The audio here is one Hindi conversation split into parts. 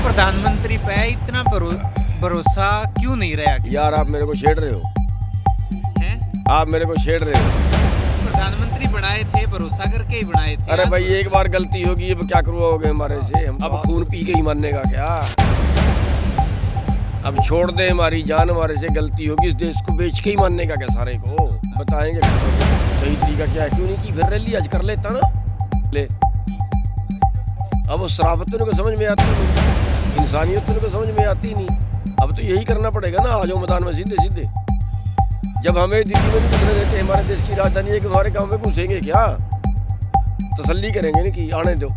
प्रधानमंत्री पे इतना भरोसा क्यों नहीं रहा? यार आप मेरे को छेड़ रहे हो, हैं? आप मेरे को छेड़ रहे हो। प्रधानमंत्री बनाए थे, भरोसा करके ही बनाए थे। अरे भाई एक बार गलती होगी, अब क्या करवाओगे हमारे से? हम अब खून पी के ही मरने का क्या? अब छोड़ दे, हमारी जान हमारे से गलती होगी, इस देश को बेच के ही मानने का क्या सारे को? बताएंगे सही तरीका क्या है? क्यों नहीं की फिर रैली आज कर लेता ना ले। अब वो शराफत को समझ में आती नहीं, इंसानियत को समझ में आती नहीं। अब तो यही करना पड़ेगा ना, आ जाओ मैदान में सीधे सीधे। जब हमें दिल्ली में नहीं घुसने देते, हमारे देश की राजधानी है कि हमारे गांव में घुसेंगे क्या? तसल्ली करेंगे नहीं कि आने दो।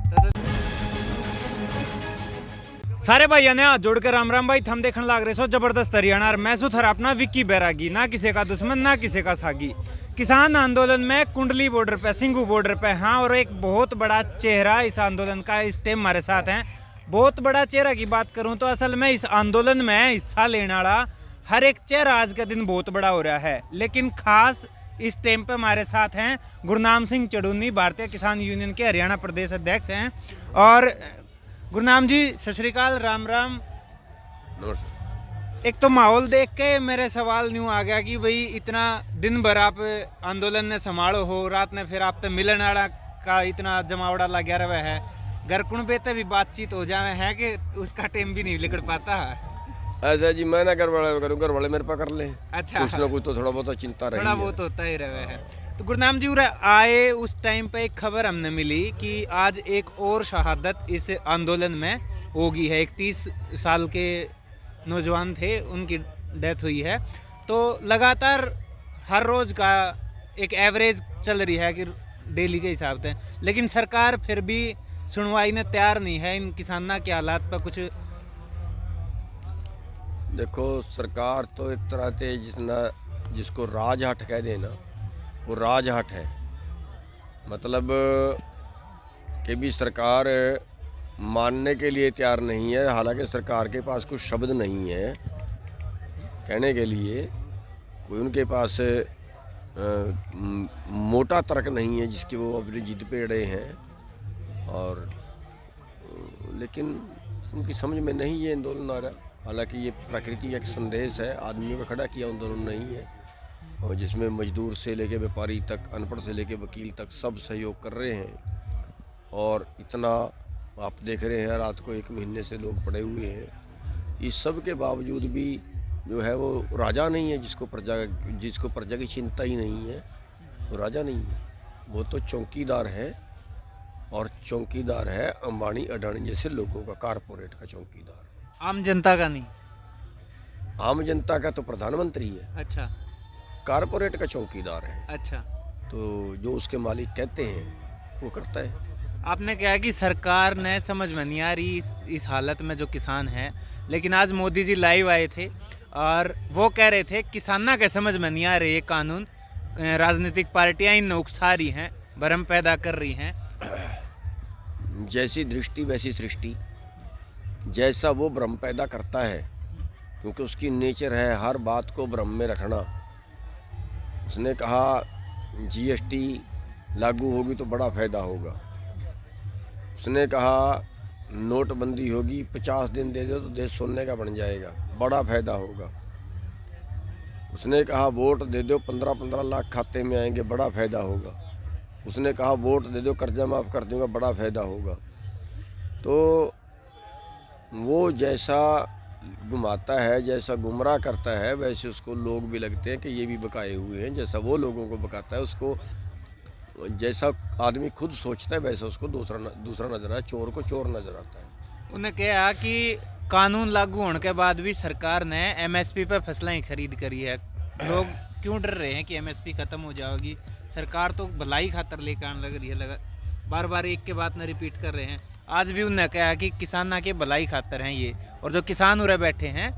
सारे भाई ने हाथ जोड़कर राम राम भाई, थम देखने लाग रहे सो जबरदस्त हरियाणा और मैं सुथर अपना विक्की बैरागी, ना किसी का दुश्मन ना किसी का सागी। किसान आंदोलन में कुंडली बॉर्डर पे, सिंघू बॉर्डर पे, हाँ, और एक बहुत बड़ा चेहरा इस आंदोलन का इस टाइम हमारे साथ हैं। बहुत बड़ा चेहरा की बात करूं तो असल में इस आंदोलन में हिस्सा लेने वाला हर एक चेहरा आज का दिन बहुत बड़ा हो रहा है, लेकिन खास इस टाइम पे हमारे साथ हैं गुरनाम सिंह चढ़ूनी, भारतीय किसान यूनियन के हरियाणा प्रदेश अध्यक्ष हैं। और गुरनाम जी सत श्री अकाल, राम राम। एक तो माहौल देख के मेरे सवाल न्यू आ गया कि भाई इतना दिन भर आप आंदोलन ने संभालो हो, रात में फिर आप तो मिलन आड़ा का इतना जमावड़ा लगा रहा है, घर कुणबे भी बातचीत हो जाए है कि उसका टाइम भी नहीं निकल पाता है। ऐसा जी मैं ना घर वाले करूँ, घर वाले मेरे पास कर ले। अच्छा, कुछ ना कुछ तो थोड़ा बहुत चिंता रही, थोड़ा बहुत होता ही रहे है। तो गुरनाम जी आए उस टाइम पे एक खबर हमने मिली कि आज एक और शहादत इस आंदोलन में होगी है। एक 30 साल के नौजवान थे, उनकी डेथ हुई है। तो लगातार हर रोज का एक एवरेज चल रही है कि डेली के हिसाब से, लेकिन सरकार फिर भी सुनवाई ने तैयार नहीं है इन किसानों के हालात पर कुछ। देखो सरकार तो एक तरह से जिसको राजहट कह देना, वो राजहट है। मतलब कि भी सरकार मानने के लिए तैयार नहीं है। हालांकि सरकार के पास कुछ शब्द नहीं है कहने के लिए, कोई उनके पास मोटा तर्क नहीं है जिसकी वो अपनी जिद पे अड़े हैं। और लेकिन उनकी समझ में नहीं ये आंदोलन आ रहा। हालांकि ये प्रकृति का एक संदेश है, आदमियों का खड़ा किया आंदोलन नहीं है, और जिसमें मजदूर से लेके व्यापारी तक, अनपढ़ से लेके वकील तक सब सहयोग कर रहे हैं। और इतना आप देख रहे हैं, रात को 1 महीने से लोग पड़े हुए हैं। इस सब के बावजूद भी जो है वो राजा नहीं है, जिसको प्रजा की चिंता ही नहीं है, वो राजा नहीं है। वो तो चौकीदार है, और चौकीदार है अंबानी अडानी जैसे लोगों का, कारपोरेट का चौकीदार, आम जनता का नहीं। आम जनता का तो प्रधानमंत्री है। अच्छा, कारपोरेट का चौकीदार है। अच्छा। तो जो उसके मालिक कहते हैं वो करता है। आपने कहा कि सरकार ने समझ में नहीं आ रही इस हालत में जो किसान है, लेकिन आज मोदी जी लाइव आए थे और वो कह रहे थे किसाना के समझ में नहीं आ रहे ये कानून, राजनीतिक पार्टियां इन उकसा रही हैं, भ्रम पैदा कर रही हैं। जैसी दृष्टि वैसी सृष्टि, जैसा वो भ्रम पैदा करता है, क्योंकि उसकी नेचर है हर बात को भ्रम में रखना। उसने कहा जीएसटी लागू होगी तो बड़ा फायदा होगा। उसने कहा नोटबंदी होगी, 50 दिन दे दो तो देश सोने का बन जाएगा, बड़ा फायदा होगा। उसने कहा वोट दे दो, 15-15 लाख खाते में आएंगे, बड़ा फायदा होगा। उसने कहा वोट दे दो, कर्जा माफ़ कर दूंगा, बड़ा फायदा होगा। तो वो जैसा घुमाता है, जैसा गुमराह करता है, वैसे उसको लोग भी लगते हैं कि ये भी बकाए हुए हैं। जैसा वो लोगों को बकाता है, उसको जैसा आदमी खुद सोचता है वैसा उसको दूसरा नजर आता है। चोर को चोर नजर आता है। उन्हें कहा कि कानून लागू होने के बाद भी सरकार ने एमएसपी पर फसलें खरीद करी है। लोग क्यों डर रहे हैं कि एमएसपी खत्म हो जाएगी? सरकार तो भलाई खातर लेकर आने लग रही है, बार बार एक के बात में रिपीट कर रहे हैं। आज भी उन्होंने कहा कि किसान के भलाई खातर हैं ये, और जो किसान उरे बैठे हैं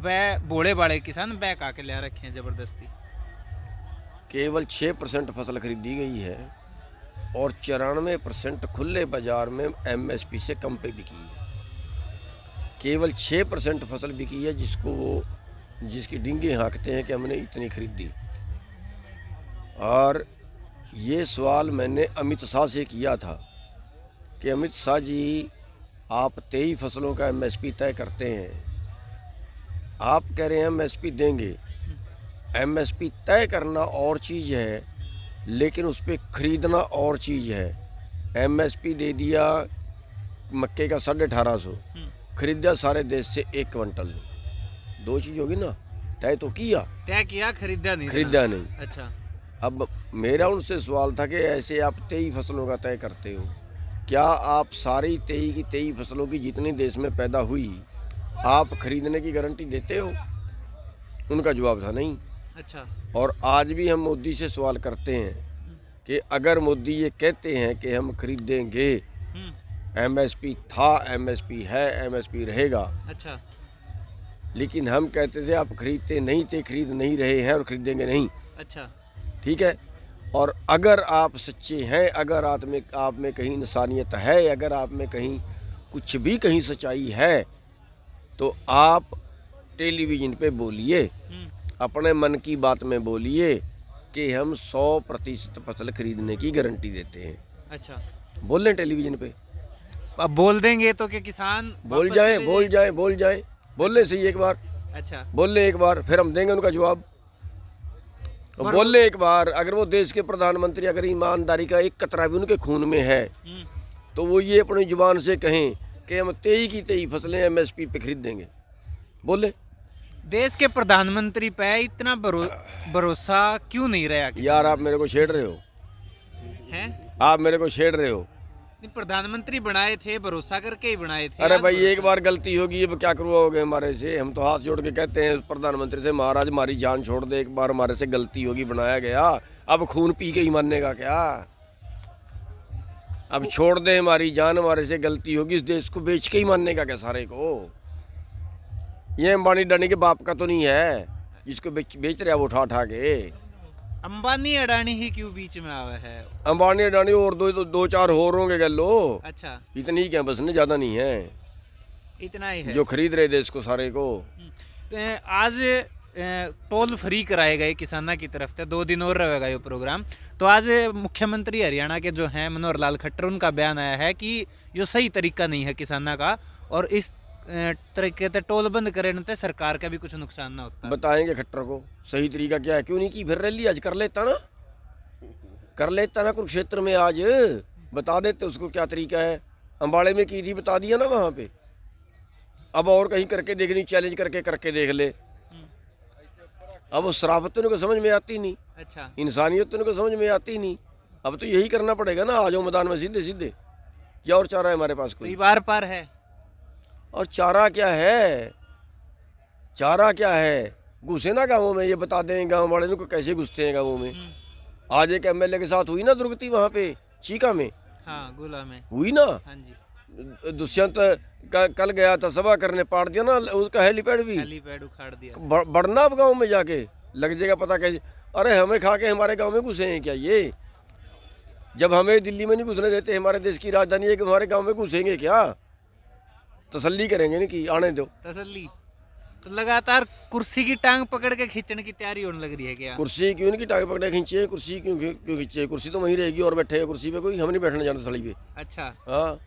वह भोले बाड़े किसान बैक आके ले रखे हैं जबरदस्ती। केवल 6% फसल खरीदी गई है और 94% खुले बाजार में एमएसपी से कम पे बिकी है। केवल 6% फसल बिकी है जिसकी डींगे हाँकते हैं कि हमने इतनी खरीदी। और ये सवाल मैंने अमित शाह से किया था कि अमित शाह जी आप 23 फसलों का एमएसपी तय करते हैं, आप कह रहे हैं एमएसपी देंगे। एमएसपी तय करना और चीज़ है, लेकिन उस पर खरीदना और चीज़ है। एमएसपी दे दिया मक्के का 1850, खरीदा सारे देश से 1 क्विंटल, दो चीज़ होगी ना। तय तो किया, तय किया, खरीदा नहीं। खरीदा नहीं। अच्छा। अब मेरा उनसे सवाल था कि ऐसे आप 23 फसलों का तय करते हो, क्या आप सारी 23 की 23 फसलों की जितनी देश में पैदा हुई आप खरीदने की गारंटी देते हो? उनका जवाब था नहीं। अच्छा। और आज भी हम मोदी से सवाल करते हैं कि अगर मोदी ये कहते हैं कि हम खरीदेंगे, एमएसपी था, एमएसपी है, एमएसपी रहेगा, अच्छा। लेकिन हम कहते थे आप खरीदते नहीं थे, खरीद नहीं रहे हैं और खरीदेंगे नहीं। अच्छा। ठीक है। और अगर आप सच्चे हैं, अगर आप में कहीं इंसानियत है, अगर आप में कहीं कुछ भी कहीं सच्चाई है, तो आप टेलीविज़न पे बोलिए, अपने मन की बात में बोलिए कि हम 100% फसल खरीदने की गारंटी देते हैं। अच्छा। बोल लें टेलीविज़न पे, अब बोल देंगे तो कि किसान बोल वापस जाएं, चले बोल जाएं, बोल जाएं, बोल लें सही एक बार, अच्छा। बोल लें एक बार, फिर हम देंगे उनका जवाब। तो पर बोल लें एक बार, अगर वो देश के प्रधानमंत्री अगर ईमानदारी का एक कतरा भी उनके खून में है, तो वो ये अपनी जुबान से कहें कि हम 23 की 23 फसलें एमएसपी पे खरीद देंगे। बोले देश के प्रधानमंत्री पे इतना भरोसा क्यों नहीं रहा यार, आप मेरे को छेड़ रहे हो, हैं? आप मेरे को छेड़ रहे हो। नहीं, प्रधानमंत्री बनाए थे, भरोसा करके ही बनाए थे। अरे आज भाई, भरोसा- एक बार गलती होगी, अब क्या करवाओगे हमारे से? हम तो हाथ जोड़ के कहते हैं प्रधानमंत्री से, महाराज हमारी जान छोड़ दे, एक बार हमारे से गलती होगी, बनाया गया, अब खून पी के ही मरने का क्या? अब छोड़ दे हमारी जान, हमारे से गलती होगी, इस देश को बेच के ही मानने का क्या सारे को? ये अंबानी डानी के बाप का तो नहीं है जिसको बेच रहा है वो उठा उठा के। अंबानी अडानी ही क्यों बीच में आवा है? अंबानी अडानी और दो चार और होंगे गल लो। अच्छा, इतनी ही क्या, बस ने ज़्यादा नहीं है इतना ही है जो खरीद रहे देश को सारे को। आज टोल फ्री कराए गए किसाना की तरफ से, 2 दिन और रहेगा ये प्रोग्राम। तो आज मुख्यमंत्री हरियाणा के जो हैं मनोहर लाल खट्टर, उनका बयान आया है कि ये सही तरीका नहीं है किसाना का, और इस तरीके से टोल बंद करने से सरकार का भी कुछ नुकसान ना होता। बताएंगे खट्टर को सही तरीका क्या है, क्यों नहीं की फिर रैली आज कर लेता ना, कर लेता ना कुरुक्षेत्र में, आज बता देते उसको क्या तरीका है। अम्बाड़े में की थी, बता दिया ना वहाँ पे, अब और कहीं करके देखनी, चैलेंज करके देख ले। अब वो शराफत तो उनको समझ में आती नहीं, अच्छा, इंसानियत तो उनको समझ में आती नहीं। अब तो यही करना पड़ेगा ना, आ जाओ मैदान में सीधे सीधे, क्या और चारा है हमारे पास तो कोई? ये बार पार है। और चारा क्या है, चारा क्या है? घुसे ना गाँवों में, ये बता दें गाँव वाले को कैसे घुसते हैं गाँवों में। आज एक एमएलए के साथ हुई ना दुर्गति वहाँ पे चीका में, हाँ, गोला में हुई ना। हाँ जी, दुष्यंत कल गया था सभा करने, पाड़ दिया ना उसका हेलीपैड भी, हेलीपैड उखाड़ दिया। बढ़ना अब गाँव में जाके लग जाएगा पता कैसे। अरे हमें खा के हमारे गाँव में घुसे हैं क्या ये? जब हमें दिल्ली में नहीं घुसने देते, हमारे देश की राजधानी है कि हमारे गाँव में घुसेंगे क्या? तसल्ली करेंगे नहीं कि आने दो। तसल्ली तो लगातार कुर्सी की टांग पकड़ के खींचने की तैयारी होने लग रही है क्या? कुर्सी क्यों नहीं की टांग पकड़े खींचे? कुर्सी क्यों क्यों खींचे? कुर्सी तो वहीं रहेगी और बैठे कुर्सी पे, कोई हम नहीं बैठने जाना सड़ी पे। अच्छा, हाँ,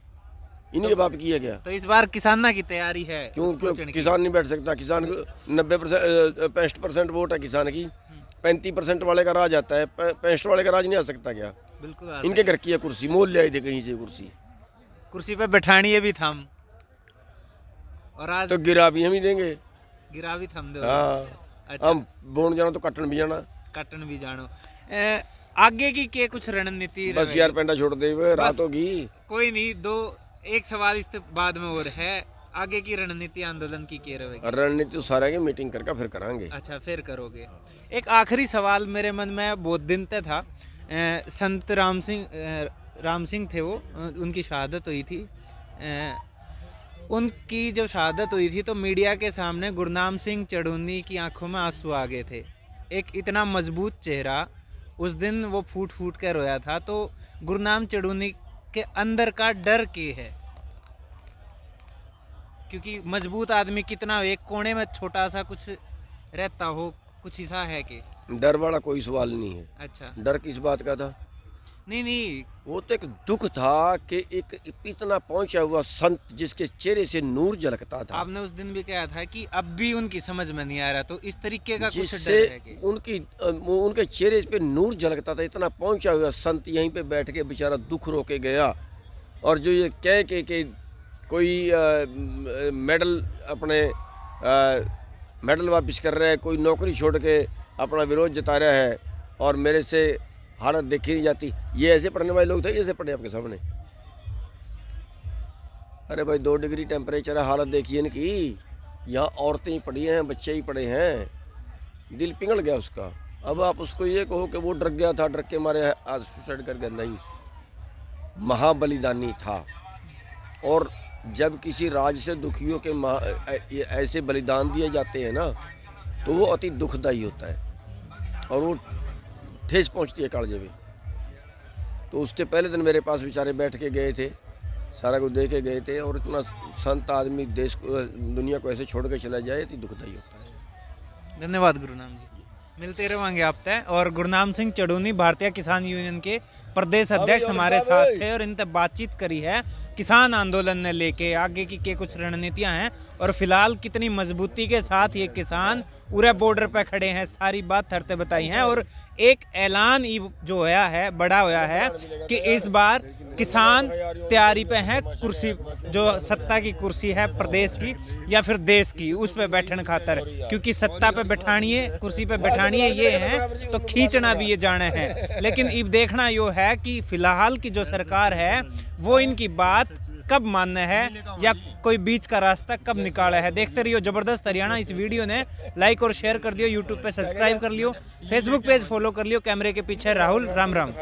इन्हीं के बाप की है क्या? तो इस बार किसाना की तैयारी है क्यों क्यों पहुंचने की? किसान नहीं बैठ सकता? किसान 90% 65% वोट है किसान की, 35% वाले का राज आता है, 65 वाले का राज नहीं आ सकता क्या? बिल्कुल आ इनके घर की है कुर्सी, मोल ले आई थे कहीं से कुर्सी, कुर्सी पे बैठानी है भी थम, और आज तो गिरा भी हम ही देंगे। गिरा भी थम दो। हाँ, अच्छा, हम बोन जाना तो कटन भी जाना। कटन भी जानो। आगे की के कुछ रणनीति बस रहेगी? यार पेंडा छोड़ दे हुए, रात बस। होगी। कोई नहीं, एक सवाल इस बाद में और है, आगे की रणनीति आंदोलन की क्या रहेगी? रणनीति तो सारे मीटिंग करके फिर करांगे। अच्छा, फिर करोगे। एक आखिरी सवाल मेरे मन में बहुत दिन तक था। संत राम सिंह थे वो, उनकी शहादत हुई थी। उनकी जब शहादत हुई थी तो मीडिया के सामने गुरनाम सिंह चढ़ूनी की आंखों में आंसू आ गए थे। एक इतना मजबूत चेहरा, उस दिन वो फूट फूट कर रोया था। तो गुरनाम चढ़ूनी के अंदर का डर क्या है? क्योंकि मजबूत आदमी कितना एक कोने में छोटा सा कुछ रहता हो, कुछ ऐसा है कि डर वाला कोई सवाल नहीं है। अच्छा, डर किस बात का था? नहीं नहीं, वो तो एक दुख था कि एक इतना पहुंचा हुआ संत जिसके चेहरे से नूर झलकता था, आपने उस दिन भी कहा था कि अब भी उनकी समझ में नहीं आ रहा, तो इस तरीके का कुछ जिससे डर है कि उनके चेहरे पे नूर झलकता था, इतना पहुंचा हुआ संत यहीं पे बैठ के बेचारा दुख रो के गया। और जो ये कह के कोई मेडल अपने मेडल वापस कर रहा है, कोई नौकरी छोड़ के अपना विरोध जता रहा है और मेरे से हालत देखी नहीं जाती, ये ऐसे पढ़ने वाले लोग थे, ऐसे पढ़े आपके सामने। अरे भाई 2 डिग्री टेम्परेचर है, हालत देखिए इनकी। यहाँ औरतें ही पड़ी हैं, बच्चे ही पड़े हैं, दिल पिघल गया उसका। अब आप उसको ये कहो कि वो डर गया था, डर के मारे आज सुसाइड कर गया, नहीं, महाबलिदानी था। और जब किसी राज्य से दुखियों के ऐसे बलिदान दिए जाते हैं ना, तो वो अति दुखदायी होता है और वो ठेस पहुंचती है कालजे में। तो उसके पहले दिन मेरे पास बेचारे बैठ के गए थे, सारा कुछ दे के गए थे, और इतना संत आदमी देश को, दुनिया को ऐसे छोड़ के चला जाए, अति दुखदायी होता है। धन्यवाद गुरुनाम जी, मिलते रहेंगे आप तय। और गुरनाम सिंह चढ़ूनी भारतीय किसान यूनियन के प्रदेश अध्यक्ष हमारे साथ थे और इनसे बातचीत करी है किसान आंदोलन ने लेके आगे की कुछ रणनीतियां हैं और फिलहाल कितनी मजबूती के साथ ये किसान पूरे बॉर्डर पे खड़े हैं, सारी बात थरते बताई हैं। और एक ऐलान जो होया है, बड़ा होया है कि इस बार किसान तैयारी पे हैं, कुर्सी जो सत्ता की कुर्सी है प्रदेश की या फिर देश की, उस पे बैठने खातर, क्योंकि सत्ता पे बैठानी है, कुर्सी पे बैठानी है ये है, तो खींचना भी ये जाना है। लेकिन अब देखना यो है कि फिलहाल की जो सरकार है वो इनकी बात कब मानना है या कोई बीच का रास्ता कब निकाला है। देखते रहिए जबरदस्त हरियाणा। इस वीडियो ने लाइक और शेयर कर दियो, यूट्यूब पे सब्सक्राइब कर लियो, फेसबुक पेज फॉलो कर लियो। कैमरे के पीछे राहुल, राम राम।